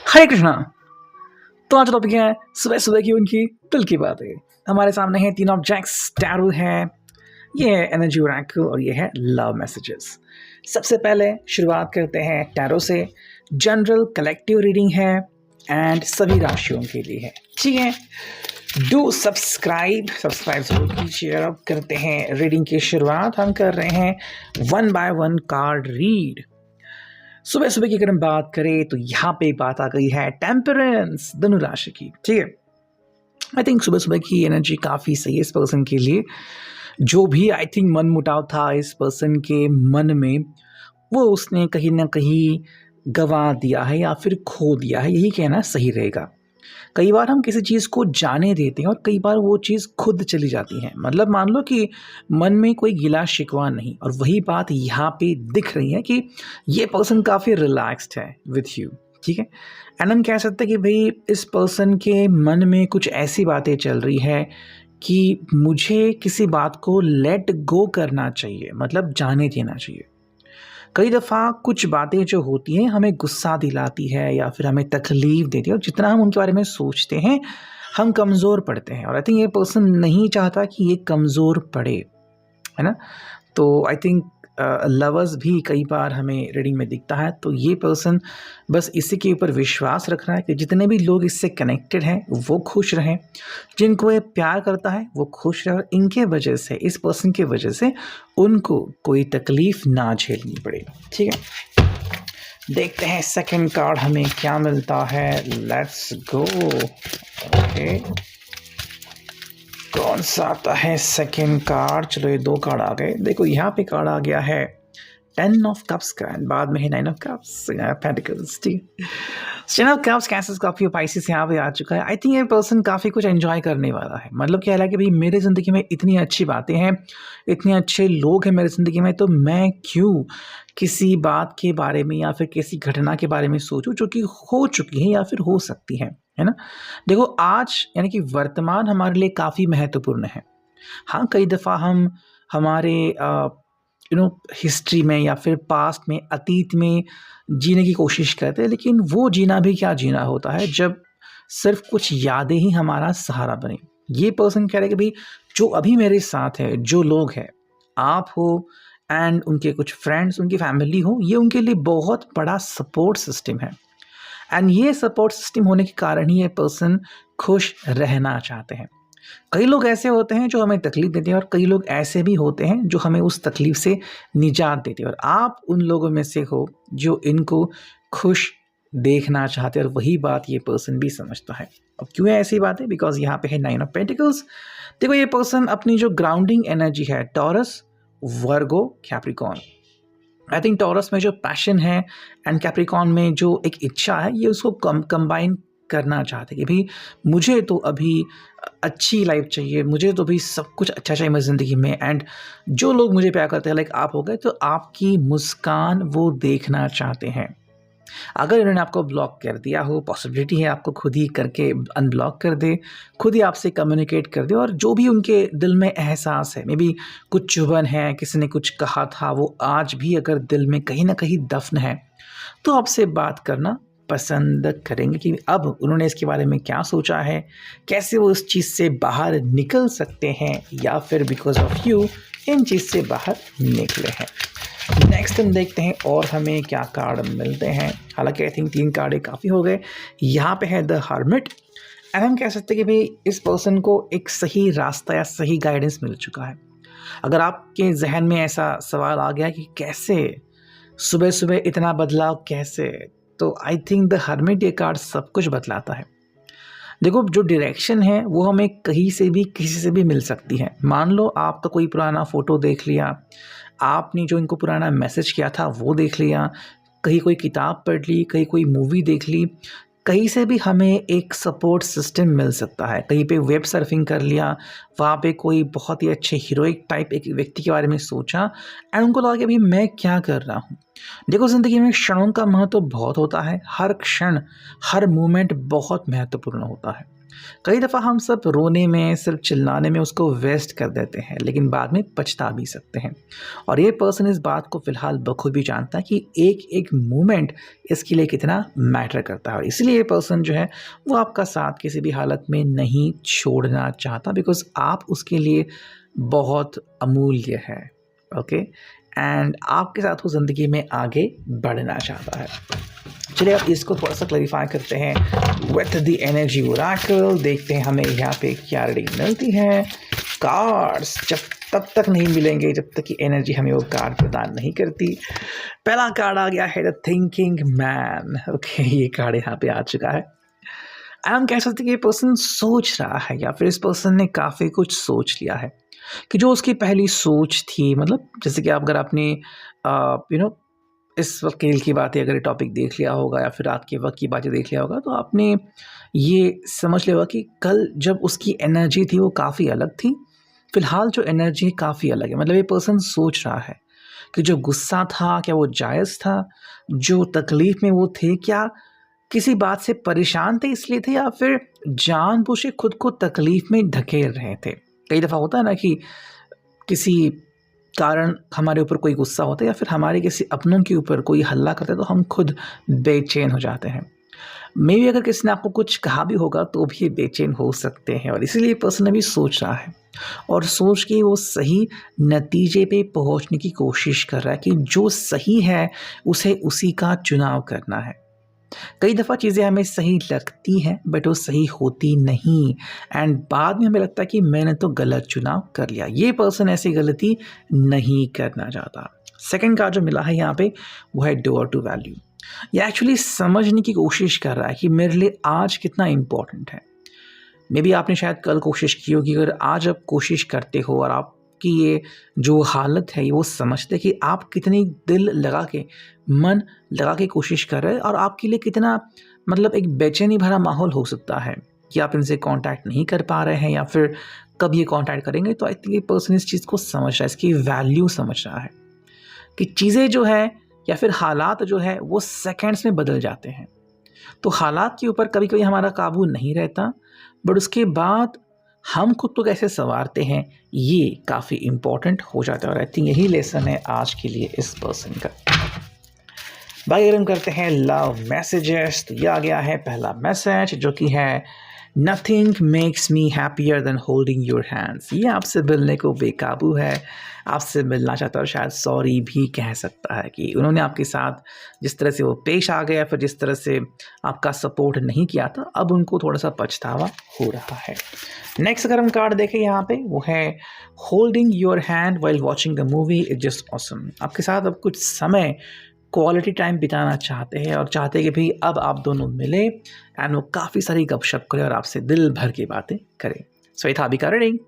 हरे कृष्णा। तो आज टॉपिक है सुबह सुबह की उनकी दिल की बातें। हमारे सामने है तीन ऑब्जेक्ट्स, टैरो है, ये है एनर्जी ओरेकल और ये है लव मैसेजेस। सबसे पहले शुरुआत करते हैं टैरो से। जनरल कलेक्टिव रीडिंग है एंड सभी राशियों के लिए है। ठीक है, डू सब्सक्राइब जरूर कीजिए। अब करते हैं रीडिंग की शुरुआत। हम कर रहे हैं 1 बाय 1 कार्ड रीड। सुबह सुबह की अगर हम बात करें तो यहाँ पे बात आ गई है टेम्परेंस, धनु राशि की। ठीक है, आई थिंक सुबह सुबह की एनर्जी काफ़ी सही है इस पर्सन के लिए। जो भी आई थिंक मन मुटाव था इस पर्सन के मन में, वो उसने कहीं ना कहीं गंवा दिया है या फिर खो दिया है, यही कहना सही रहेगा। कई बार हम किसी चीज़ को जाने देते हैं और कई बार वो चीज़ खुद चली जाती है। मतलब मान लो कि मन में कोई गिला शिकवा नहीं, और वही बात यहाँ पे दिख रही है कि ये पर्सन काफ़ी रिलैक्स्ड है विथ यू। ठीक है, एंड हम कह सकते हैं कि भाई इस पर्सन के मन में कुछ ऐसी बातें चल रही है कि मुझे किसी बात को लेट गो करना चाहिए, मतलब जाने देना चाहिए। कई दफ़ा कुछ बातें जो होती हैं हमें गुस्सा दिलाती है या फिर हमें तकलीफ़ देती है, और जितना हम उनके बारे में सोचते हैं हम कमज़ोर पड़ते हैं। और आई थिंक ये पर्सन नहीं चाहता कि ये कमज़ोर पड़े, है ना। तो आई थिंक लवर्स भी कई बार हमें रीडिंग में दिखता है। तो ये पर्सन बस इसी के ऊपर विश्वास रख रहा है कि जितने भी लोग इससे कनेक्टेड हैं वो खुश रहें, जिनको ये प्यार करता है वो खुश रहे, और इनके वजह से, इस पर्सन की वजह से उनको कोई तकलीफ़ ना झेलनी पड़े। ठीक है, देखते हैं सेकंड कार्ड हमें क्या मिलता है। Let's go. ओके, कौन सा आता है सेकंड कार्ड? चलो ये दो कार्ड आ गए। देखो यहाँ पे कार्ड आ गया है 10 ऑफ कप्स का, बाद में है 9 ऑफ कप्स, पेंटिकल्स। ठीक, 10 of cups Cancer Scorpio Pisces यहाँ पे आ चुका है। आई थिंक ये पर्सन काफ़ी कुछ एंजॉय करने वाला है। मतलब क्या है कि भाई मेरे ज़िंदगी में इतनी अच्छी बातें हैं, इतने अच्छे लोग हैं मेरी ज़िंदगी में, तो मैं क्यों किसी बात के बारे में या फिर किसी घटना के बारे में सोचूं जो कि हो चुकी है या फिर हो सकती है ना। देखो आज यानी कि वर्तमान हमारे लिए काफ़ी महत्वपूर्ण है। हाँ, कई दफ़ा हम हमारे हिस्ट्री में या फिर पास्ट में, अतीत में जीने की कोशिश करते हैं, लेकिन वो जीना भी क्या जीना होता है जब सिर्फ कुछ यादें ही हमारा सहारा बने। ये पर्सन कह रहे हैं कि भाई जो अभी मेरे साथ है, जो लोग हैं, आप हो एंड उनके कुछ फ्रेंड्स, उनकी फैमिली हो, ये उनके लिए बहुत बड़ा सपोर्ट सिस्टम है। एंड ये सपोर्ट सिस्टम होने के कारण ही ये पर्सन खुश रहना चाहते हैं। कई लोग ऐसे होते हैं जो हमें तकलीफ देते हैं, और कई लोग ऐसे भी होते हैं जो हमें उस तकलीफ से निजात देते हैं, और आप उन लोगों में से हो जो इनको खुश देखना चाहते हैं। और वही बात ये पर्सन भी समझता है। अब क्यों है ऐसी बात है? बिकॉज यहाँ पे है 9 ऑफ पेंटिकल्स। देखो ये पर्सन अपनी जो ग्राउंडिंग एनर्जी है, taurus, Virgo, Capricorn, I think taurus में जो पैशन है एंड कैप्रिकॉर्न में जो एक इच्छा है, ये उसको कंबाइन करना चाहते हैं कि भाई मुझे तो अभी अच्छी लाइफ चाहिए, मुझे तो भी सब कुछ अच्छा चाहिए मेरी ज़िंदगी में। एंड जो लोग मुझे प्यार करते हैं, लाइक आप हो गए, तो आपकी मुस्कान वो देखना चाहते हैं। अगर इन्होंने आपको ब्लॉक कर दिया हो, पॉसिबिलिटी है आपको खुद ही करके अनब्लॉक कर दे, खुद ही आपसे कम्युनिकेट कर दे, और जो भी उनके दिल में एहसास है, मे बी कुछ चुभन है, किसी ने कुछ कहा था, वो आज भी अगर दिल में कहीं ना कहीं दफन है, तो आपसे बात करना पसंद करेंगे कि अब उन्होंने इसके बारे में क्या सोचा है, कैसे वो इस चीज़ से बाहर निकल सकते हैं, या फिर बिकॉज ऑफ यू इन चीज़ से बाहर निकले हैं। नेक्स्ट हम देखते हैं और हमें क्या कार्ड मिलते हैं। हालांकि आई थिंक 3 कार्ड काफ़ी हो गए। यहाँ पे है द हर्मिट, एंड हम कह सकते हैं कि भाई इस पर्सन को एक सही रास्ता या सही गाइडेंस मिल चुका है। अगर आपके जहन में ऐसा सवाल आ गया कि कैसे सुबह सुबह इतना बदलाव कैसे, तो आई थिंक द हर्मिट ये कार्ड सब कुछ बतलाता है। देखो जो डायरेक्शन है वो हमें कहीं से भी किसी से भी मिल सकती है। मान लो आपका कोई पुराना फ़ोटो देख लिया, आपने जो इनको पुराना मैसेज किया था वो देख लिया, कहीं कोई किताब पढ़ ली, कहीं कोई मूवी देख ली, कहीं से भी हमें एक सपोर्ट सिस्टम मिल सकता है। कहीं पे वेब सर्फिंग कर लिया, वहाँ पे कोई बहुत ही अच्छे हीरोइक टाइप एक व्यक्ति के बारे में सोचा, एंड उनको लगा कि अभी मैं क्या कर रहा हूँ। देखो ज़िंदगी में क्षणों का महत्व बहुत होता है। हर क्षण, हर मोमेंट बहुत महत्वपूर्ण होता है। कई दफ़ा हम सब रोने में, सिर्फ चिल्लाने में उसको वेस्ट कर देते हैं, लेकिन बाद में पछता भी सकते हैं। और ये पर्सन इस बात को फ़िलहाल बखूबी जानता है कि एक-एक मोमेंट इसके लिए कितना मैटर करता है, और इसलिए ये पर्सन जो है वो आपका साथ किसी भी हालत में नहीं छोड़ना चाहता, बिकॉज़ आप उसके लिए बहुत अमूल्य है। ओके, एंड आपके साथ वो ज़िंदगी में आगे बढ़ना चाहता है। चलिए अब इसको थोड़ा सा क्लैरिफाई करते हैं विथ द एनर्जी ओरेकल। देखते हैं हमें यहाँ पे क्या रीडिंग मिलती है। कार्ड्स जब तब तक नहीं मिलेंगे जब तक कि एनर्जी हमें वो कार्ड प्रदान नहीं करती। पहला कार्ड आ गया है द थिंकिंग मैन। ओके, ये कार्ड यहाँ पे आ चुका है। हम कह सकते हैं कि ये पर्सन सोच रहा है, या फिर इस पर्सन ने काफ़ी कुछ सोच लिया है कि जो उसकी पहली सोच थी, मतलब जैसे कि आप अगर आपने इस वकील की बातें अगर टॉपिक देख लिया होगा, या फिर रात के वक्त की बातें देख लिया होगा, तो आपने ये समझ लिया होगा कि कल जब उसकी एनर्जी थी वो काफ़ी अलग थी, फिलहाल जो एनर्जी काफ़ी अलग है। मतलब ये पर्सन सोच रहा है कि जो गुस्सा था क्या वो जायज़ था, जो तकलीफ़ में वो थे क्या किसी बात से परेशान थे इसलिए थे, या फिर जानबूझ के खुद को तकलीफ़ में धकेल रहे थे। कई दफ़ा होता है ना कि किसी कारण हमारे ऊपर कोई गुस्सा होता है, या फिर हमारे किसी अपनों के ऊपर कोई हल्ला करता है, तो हम खुद बेचैन हो जाते हैं। मे बी अगर किसी ने आपको कुछ कहा भी होगा तो भी ये बेचैन हो सकते हैं, और इसीलिए पर्सन अभी सोच रहा है, और सोच के वो सही नतीजे पे पहुंचने की कोशिश कर रहा है कि जो सही है उसे उसी का चुनाव करना है। कई दफ़ा चीज़ें हमें सही लगती हैं बट वो सही होती नहीं, एंड बाद में हमें लगता है कि मैंने तो गलत चुनाव कर लिया। ये पर्सन ऐसी गलती नहीं करना चाहता। सेकंड कार्ड जो मिला है यहाँ पे वो है डोर टू वैल्यू। ये एक्चुअली समझने की कोशिश कर रहा है कि मेरे लिए आज कितना इम्पोर्टेंट है। मे बी आपने शायद कल कोशिश की होगी, अगर आज आप कोशिश करते हो और आपकी ये जो हालत है ये वो समझते कि आप कितनी दिल लगा के, मन लगा के कोशिश कर रहे हैं, और आपके लिए कितना मतलब एक बेचैनी भरा माहौल हो सकता है कि आप इनसे कांटेक्ट नहीं कर पा रहे हैं, या फिर कब ये कांटेक्ट करेंगे। तो आई थिंक ये पर्सन इस चीज़ को समझ रहा है, इसकी वैल्यू समझ रहा है कि चीज़ें जो है या फिर हालात जो है वो सेकेंड्स में बदल जाते हैं। तो हालात के ऊपर कभी कभी हमारा काबू नहीं रहता, बट उसके बाद हम खुद को कैसे संवारते हैं ये काफ़ी इम्पोर्टेंट हो जाता है, और आई थिंक यही लेसन है आज के लिए इस पर्सन का। बाकी अगर हम करते हैं लव मैसेजेस, तो यह आ गया है पहला मैसेज जो कि है nothing makes me happier than holding your hands. ये आपसे मिलने को बेकाबू है, आपसे मिलना चाहता है, और शायद सॉरी भी कह सकता है कि उन्होंने आपके साथ जिस तरह से वो पेश आ गया, फिर जिस तरह से आपका सपोर्ट नहीं किया था, अब उनको थोड़ा सा पछतावा हो रहा है। नेक्स्ट अगर हम कार्ड देखें यहाँ पे वो है holding your hand while watching the movie is just awesome. आपके साथ अब कुछ समय क्वालिटी टाइम बिताना चाहते हैं, और चाहते हैं कि भाई अब आप दोनों मिले एंड वो काफ़ी सारी गपशप करें और आपसे दिल भर की बातें करें। सो ये था अभी का रीडिंग।